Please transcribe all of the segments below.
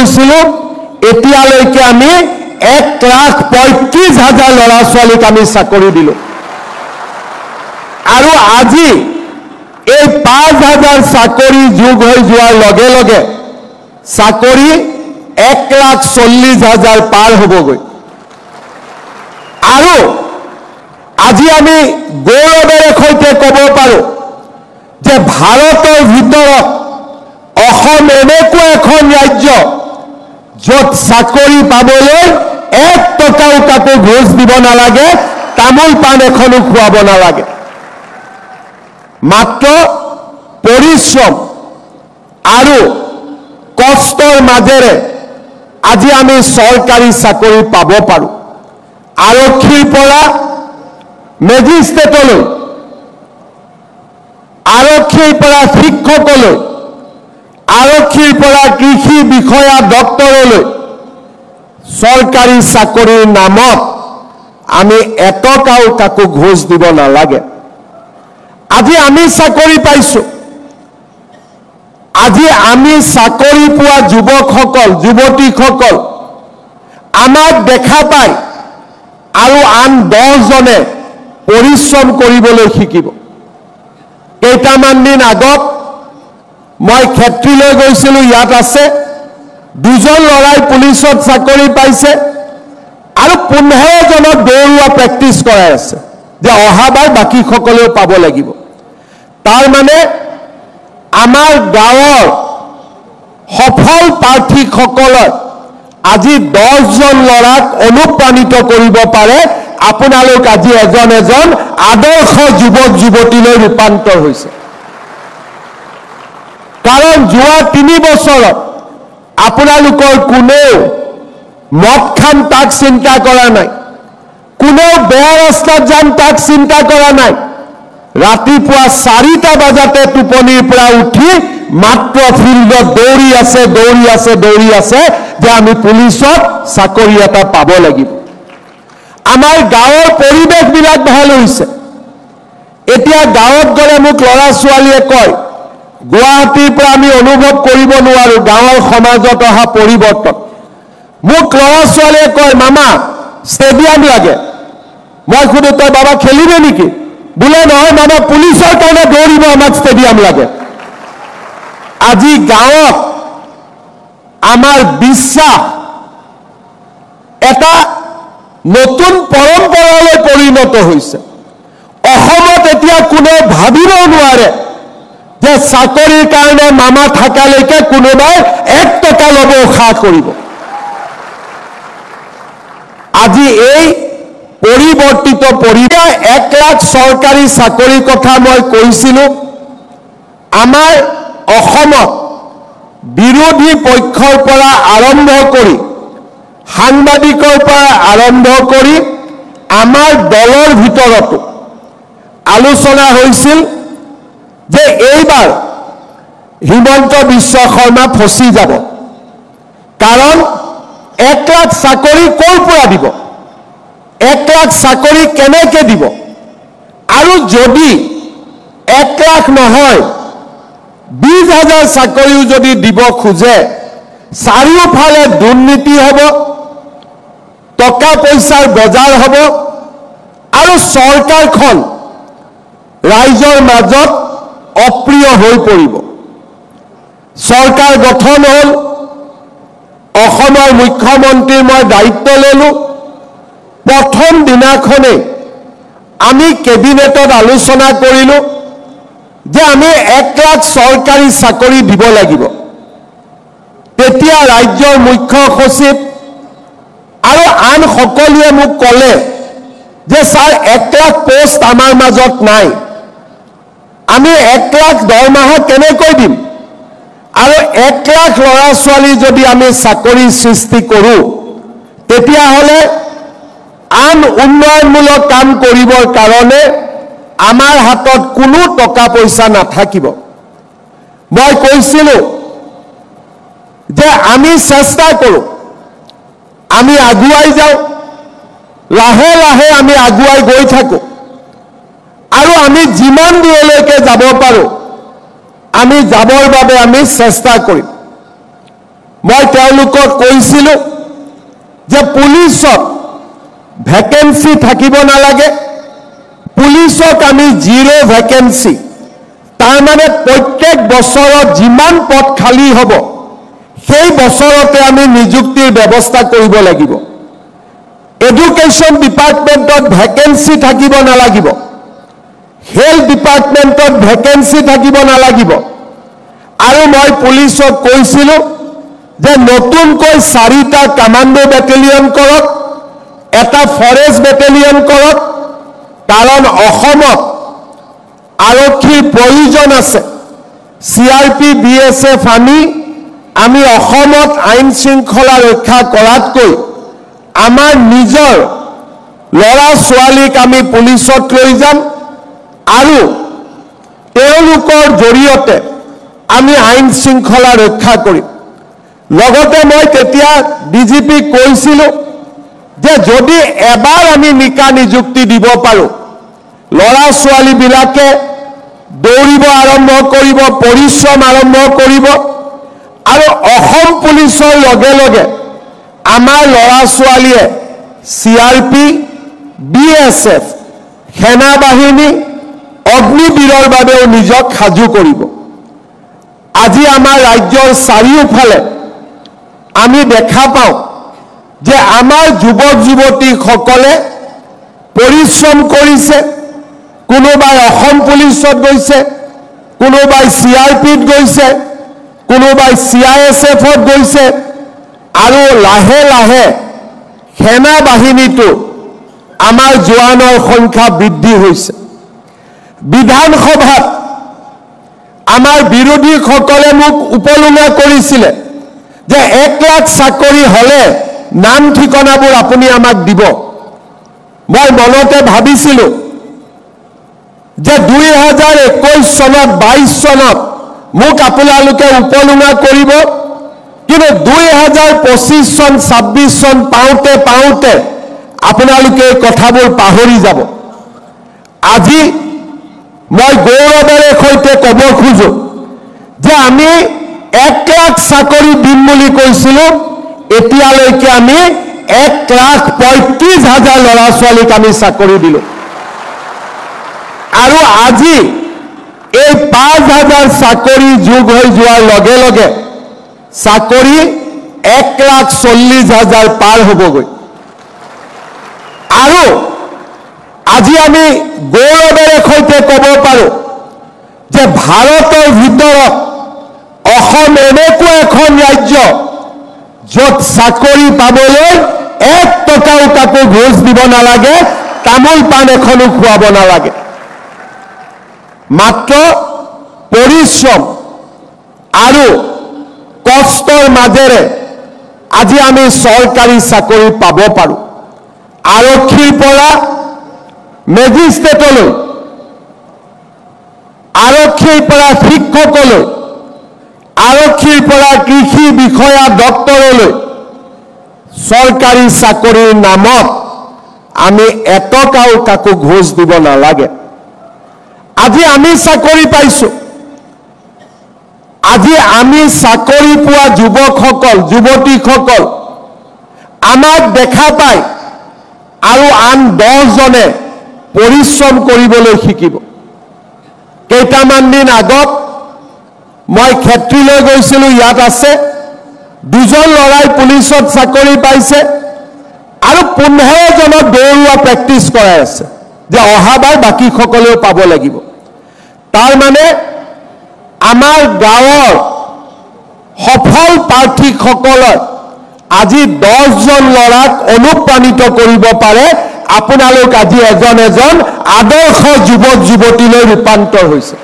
গৈছিলোঁ এতিয়ালৈকে আমি 1,35,000 ল'ৰা ছোৱালীক আমি চাকৰি দিলোঁ আৰু আজি এই 5,000 চাকৰি যোগ হৈ যোৱাৰ লগে লগে চাকৰি 1,40,000 পাৰ হ'বগৈ আৰু আজি আমি গৌৰৱেৰে সৈতে ক'ব পাৰোঁ যে ভাৰতৰ ভিতৰত অসম এনেকুৱা এখন ৰাজ্য য'ত চাকৰি পাবলৈ 1 টকাও কাকো ঘোষ দিব নালাগে তামোল পাণ এখনো খুৱাব নালাগে মাত্ৰ পৰিশ্ৰম আৰু কষ্টৰ মাজেৰে আজি আমি চৰকাৰী চাকৰি পাব পাৰোঁ আৰক্ষীৰ পৰা মেজিষ্ট্ৰেটলৈ আৰক্ষীৰ পৰা শিক্ষকলৈ আৰক্ষীৰ পৰা কৃষি বিষয়া ডক্টৰলৈ চৰকাৰী চাকৰিৰ নামত আমি এটকাও কাকো ঘোষ দিব নালাগে আজি আমি চাকৰি পাইছোঁ আজি আমি চাকৰি পোৱা যুৱকসকল যুৱতীসকল আমাক দেখা পায় আৰু আন 10 জনে পৰিশ্ৰম কৰিবলৈ শিকিব কেইটামান দিন আগত মই ক্ষেত্ৰীলৈ গৈছিলোঁ ইয়াত আছে 2জন ল'ৰাই পুলিচত চাকৰি পাইছে আৰু 15 জনক দৌৰোৱা প্ৰেক্টিছ কৰাই আছে যে অহাবাৰ বাকীসকলেও পাব লাগিব তাৰ মানে আমাৰ গাঁৱৰ সফল প্ৰাৰ্থীসকলৰ আজি 10 জন ল'ৰাক অনুপ্ৰাণিত কৰিব পাৰে আপোনালোক আজি এজন এজন আদৰ্শ যুৱক যুৱতীলৈ ৰূপান্তৰ হৈছে কাৰণ যোৱা 3 বছৰত আপোনালোকৰ কোনেও মদ খাম তাক চিন্তা কৰা নাই কোনেও বেয়া ৰাস্তাত যাম তাক চিন্তা কৰা নাই ৰাতিপুৱা 4টা বজাতে টোপনিৰ পৰা উঠি মাত্ৰ ফিল্ডত দৌৰি আছে যে আমি পুলিচত চাকৰি এটা পাব লাগিব আমাৰ গাঁৱৰ পৰিৱেশবিলাক ভাল হৈছে এতিয়া গাঁৱত গ'লে মোক ল'ৰা ছোৱালীয়ে কয় গুৱাহাটীৰ পৰা আমি অনুভৱ কৰিব নোৱাৰো গাঁৱৰ সমাজত অহা পৰিৱৰ্তন মোক ল'ৰা ছোৱালীয়ে কয় মামা ষ্টেডিয়াম লাগে মই সুধো তই বাবা খেলিবে নেকি বোলে নহয় মামা পুলিচৰ কাৰণে দৌৰিব আমাক ষ্টেডিয়াম লাগে আজি গাঁৱত আমাৰ বিশ্বাস এটা নতুন পৰম্পৰালৈ পৰিণত হৈছে অসমত এতিয়া কোনে ভাবিব নোৱাৰে যে চাকৰিৰ কাৰণে মামা থাকালৈকে কোনোবাই 1 টকা ল'ব আশা কৰিব আজি এই পৰিৱৰ্তিত পৰিৱেশ 1 লাখ চৰকাৰী চাকৰিৰ কথা মই কৈছিলোঁ আমাৰ অসমত বিৰোধী পক্ষৰ পৰা আৰম্ভ কৰি সাংবাদিকৰ পৰা আৰম্ভ কৰি আমাৰ দলৰ ভিতৰতো আলোচনা হৈছিল যে এইবাৰ হিমন্ত বিশ্ব শৰ্মা ফচি যাব কাৰণ 1 লাখ চাকৰি ক'ৰ পৰা দিব 1 লাখ চাকৰি কেনেকৈ দিব আৰু যদি 1 লাখ নহয় 20,000 চাকৰিও যদি দিব খোজে চাৰিওফালে দুৰ্নীতি হ'ব টকা পইচাৰ বজাৰ হ'ব আৰু চৰকাৰখন ৰাইজৰ মাজত অপ্ৰিয় হৈ পৰিব চৰকাৰ গঠন হ'ল অসমৰ মুখ্যমন্ত্ৰীৰ মই দায়িত্ব ল'লোঁ প্ৰথম দিনাখনে আমি কেবিনেটত আলোচনা কৰিলোঁ যে আমি 1 লাখ চৰকাৰী চাকৰি দিব লাগিব তেতিয়া ৰাজ্যৰ মুখ্য সচিব আৰু আন সকলোৱে মোক ক'লে যে স্যাৰ 1 লাখ পোষ্ট আমাৰ মাজত নাই আমি 1 লাখ দৰমহা কেনেকৈ দিম আৰু 1 লাখ ল'ৰা ছোৱালী যদি আমি চাকৰি সৃষ্টি কৰোঁ তেতিয়াহ'লে আন উন্নয়নমূলক কাম কৰিবৰ কাৰণে আমাৰ হাতত কোনো টকা পইচা নাথাকিব মই কৈছিলোঁ যে আমি চেষ্টা কৰোঁ আমি আগুৱাই যাওঁ লাহে লাহে আমি আগুৱাই গৈ থাকোঁ আৰু আমি যিমান দূৰলৈকে যাব পাৰোঁ আমি যাবৰ বাবে আমি চেষ্টা কৰিম মই তেওঁলোকক কৈছিলোঁ যে পুলিচত ভেকেন্সি থাকিব নালাগে, পুলিচক আমি জিৰো ভেকেন্সি, তাৰমানে প্ৰত্যেক বছৰত যিমান পদ খালী হ'ব সেই বছৰতে আমি নিযুক্তিৰ ব্যৱস্থা কৰিব লাগিব। এডুকেশ্যন ডিপাৰ্টমেণ্টত ভেকেন্সি থাকিব নালাগিব, হেল্থ ডিপাৰ্টমেণ্টত ভেকেন্সি থাকিব নালাগিব। আৰু মই পুলিচক কৈছিলোঁ যে নতুনকৈ 4টা কামাণ্ডো বেটেলিয়ন কৰক, এটা ফৰেষ্ট বেটেলিয়ন কৰক, কাৰণ অসমত আৰক্ষীৰ প্ৰয়োজন আছে। CRP BSF আমি অসমত আইন শৃংখলা ৰক্ষা কৰাতকৈ আমাৰ নিজৰ ল'ৰা ছোৱালীক আমি পুলিচত লৈ যাম আৰু তেওঁলোকৰ জৰিয়তে আমি আইন শৃংখলা ৰক্ষা কৰিম। লগতে মই তেতিয়া DGP কৈছিলোঁ যে যদি এবাৰ আমি নিকা নিযুক্তি দিব পাৰোঁ, ল'ৰা ছোৱালীবিলাকে দৌৰিব আৰম্ভ কৰিব, পৰিশ্ৰম আৰম্ভ কৰিব আৰু অসম পুলিচৰ লগে লগে আমাৰ ল'ৰা ছোৱালীয়ে CRP BSF সেনা বাহিনী অগ্নিবীৰৰ বাবেও নিজক সাজু কৰিব। আজি আমাৰ ৰাজ্যৰ চাৰিওফালে আমি দেখা পাওঁ যে আমাৰ যুৱক যুৱতীসকলে পৰিশ্ৰম কৰিছে, কোনোবাই অসম পুলিচত গৈছে, কোনোবাই CRPত গৈছে, কোনোবাই CISFত গৈছে আৰু লাহে লাহে সেনা বাহিনীটো আমাৰ জোৱানৰ সংখ্যা বৃদ্ধি হৈছে। বিধানসভাত আমাৰ বিৰোধীসকলে মোক উপলুঙা কৰিছিলে যে 1 লাখ চাকৰি হ'লে নাম ঠিকনাবোৰ আপুনি আমাক দিব। মই মনতে ভাবিছিলোঁ যে 2021 চনত 22 চনত মোক আপোনালোকে উপলুঙা কৰিব, কিন্তু 2025 চন 26 চন পাওঁতে পাওঁতে আপোনালোকে কথাবোৰ পাহৰি যাব। আজি মই গৌৰৱেৰে সৈতে ক'ব খোজো যে আমি 1 লাখ চাকৰি দিম বুলি কৈছিলোঁ, এতিয়ালৈকে আমি 1,35,000 ল'ৰা ছোৱালীক আমি চাকৰি দিলোঁ। আৰু আজি এই 5,000 চাকৰি যোগ হৈ যোৱাৰ লগে লগে চাকৰি 1,40,000 পাৰ হ'বগৈ। আৰু আজি আমি গৌৰৱেৰে সৈতে ক'ব পাৰোঁ যে ভাৰতৰ ভিতৰত অসম এনেকুৱা এখন ৰাজ্য য'ত চাকৰি পাবলৈ 1 টকাও কাকো ঘোষ দিব নালাগে, তামোল পাণ এখনো খুৱাব নালাগে। মাত্ৰ পৰিশ্ৰম আৰু কষ্টৰ মাজেৰে আজি আমি চৰকাৰী চাকৰি পাব পাৰোঁ। আৰক্ষীৰ পৰা মেজিষ্ট্ৰেটলৈ, আৰক্ষীৰ পৰা শিক্ষকলৈ, আৰক্ষীৰ পৰা কৃষি বিষয়া ডক্টৰলৈ চৰকাৰী চাকৰিৰ নামত আমি এটকাও কাকো ঘোষ দিব নালাগে। আজি আমি চাকৰি পাইছোঁ, আজি আমি চাকৰি পোৱা যুৱকসকল যুৱতীসকল আমাক দেখা পায় আৰু আন 10 জনে পৰিশ্ৰম কৰিবলৈ শিকিব। কেইটামান দিন আগত মই ক্ষেত্ৰীলৈ গৈছিলোঁ, ইয়াত আছে 2জন ল'ৰাই পুলিচত চাকৰি পাইছে আৰু 15 জনক দৌৰোৱা প্ৰেক্টিছ কৰাই আছে যে অহাবাৰ বাকীসকলেও পাব লাগিব। তাৰ মানে আমাৰ গাঁৱৰ সফল প্ৰাৰ্থীসকলৰ আজি 10 জন ল'ৰাক অনুপ্ৰাণিত কৰিব পাৰে। আপোনালোক আজি এজন এজন আদৰ্শ যুৱক যুৱতীলৈ ৰূপান্তৰ হৈছে।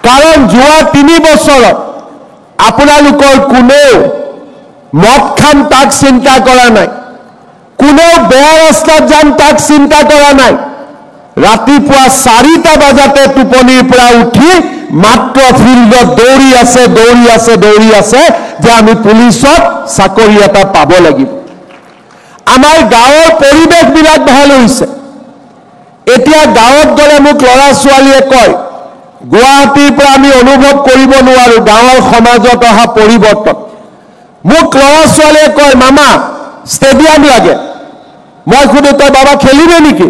কাৰণ যোৱা 3 বছৰত আপোনালোকৰ কোনেও মদ খাম তাক চিন্তা কৰা নাই, কোনেও বেয়া ৰাস্তাত যাম তাক চিন্তা কৰা নাই। ৰাতিপুৱা 4টা বজাতে টোপনিৰ পৰা উঠি মাত্ৰ ফিল্ডত দৌৰি আছে যে আমি পুলিচত চাকৰি এটা পাব লাগিব। আমাৰ গাঁৱৰ পৰিৱেশবিলাক ভাল হৈছে। এতিয়া গাঁৱত গ'লে মোক ল'ৰা ছোৱালীয়ে কয় গুৱাহাটীৰ পৰা আমি অনুভৱ কৰিব নোৱাৰো গাঁৱৰ সমাজত অহা পৰিৱৰ্তন। মোক ল'ৰা ছোৱালীয়ে কয় মামা ষ্টেডিয়াম লাগে। মই সুধো তই বাবা খেলিবি নেকি?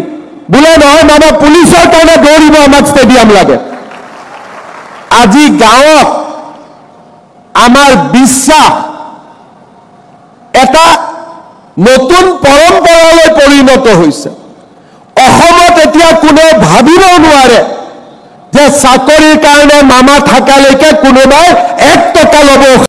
বোলে নহয় মামা পুলিচৰ কাৰণে দৌৰিব আমাক ষ্টেডিয়াম লাগে। আজি গাঁৱত আমাৰ বিশ্বাস এটা নতুন পৰম্পৰালৈ পৰিণত হৈছে। অসমত এতিয়া কোনেও ভাবিব নোৱাৰে যে চাকৰিৰ কাৰণে মামা থাকালৈকে কোনোবাই 1 টকা ল'ব